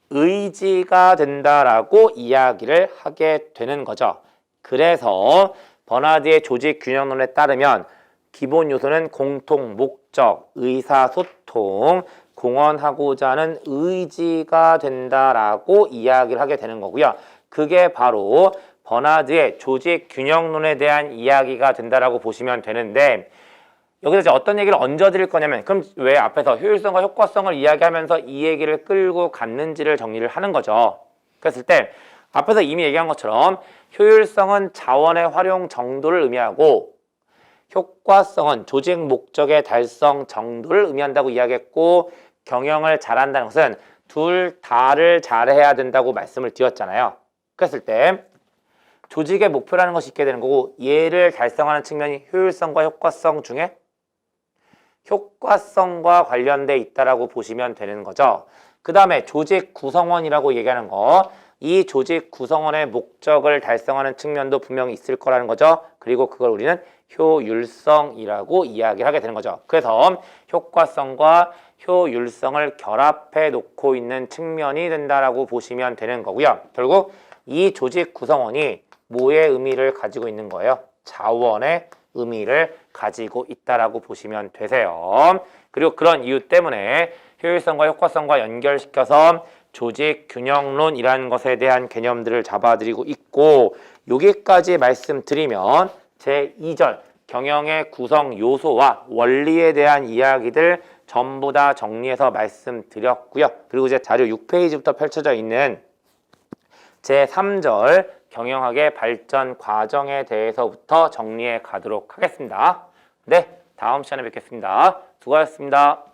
Speaker 2: 의지가 된다라고 이야기를 하게 되는 거죠. 그래서 버나드의 조직 균형론에 따르면 기본 요소는 공통 목적, 의사소통, 공헌하고자 하는 의지가 된다라고 이야기를 하게 되는 거고요. 그게 바로 버나드의 조직 균형론에 대한 이야기가 된다라고 보시면 되는데 여기서 이제 어떤 얘기를 얹어 드릴 거냐면 그럼 왜 앞에서 효율성과 효과성을 이야기하면서 이 얘기를 끌고 갔는지를 정리를 하는 거죠. 그랬을 때 앞에서 이미 얘기한 것처럼 효율성은 자원의 활용 정도를 의미하고 효과성은 조직 목적의 달성 정도를 의미한다고 이야기했고 경영을 잘한다는 것은 둘 다를 잘해야 된다고 말씀을 드렸잖아요. 그랬을 때 조직의 목표라는 것이 있게 되는 거고 얘를 달성하는 측면이 효율성과 효과성 중에 효과성과 관련돼 있다라고 보시면 되는 거죠. 그 다음에 조직 구성원이라고 얘기하는 거, 이 조직 구성원의 목적을 달성하는 측면도 분명히 있을 거라는 거죠. 그리고 그걸 우리는 효율성이라고 이야기를 하게 되는 거죠. 그래서 효과성과 효율성을 결합해 놓고 있는 측면이 된다라고 보시면 되는 거고요. 결국 이 조직 구성원이 뭐의 의미를 가지고 있는 거예요? 자원의 의미를 가지고 있다라고 보시면 되세요. 그리고 그런 이유 때문에 효율성과 효과성과 연결시켜서 조직 균형론이라는 것에 대한 개념들을 잡아드리고 있고 여기까지 말씀드리면 제2절 경영의 구성 요소와 원리에 대한 이야기들 전부 다 정리해서 말씀드렸고요. 그리고 이제 자료 6페이지부터 펼쳐져 있는 제3절 경영학의 발전 과정에 대해서부터 정리해 가도록 하겠습니다. 네, 다음 시간에 뵙겠습니다. 수고하셨습니다.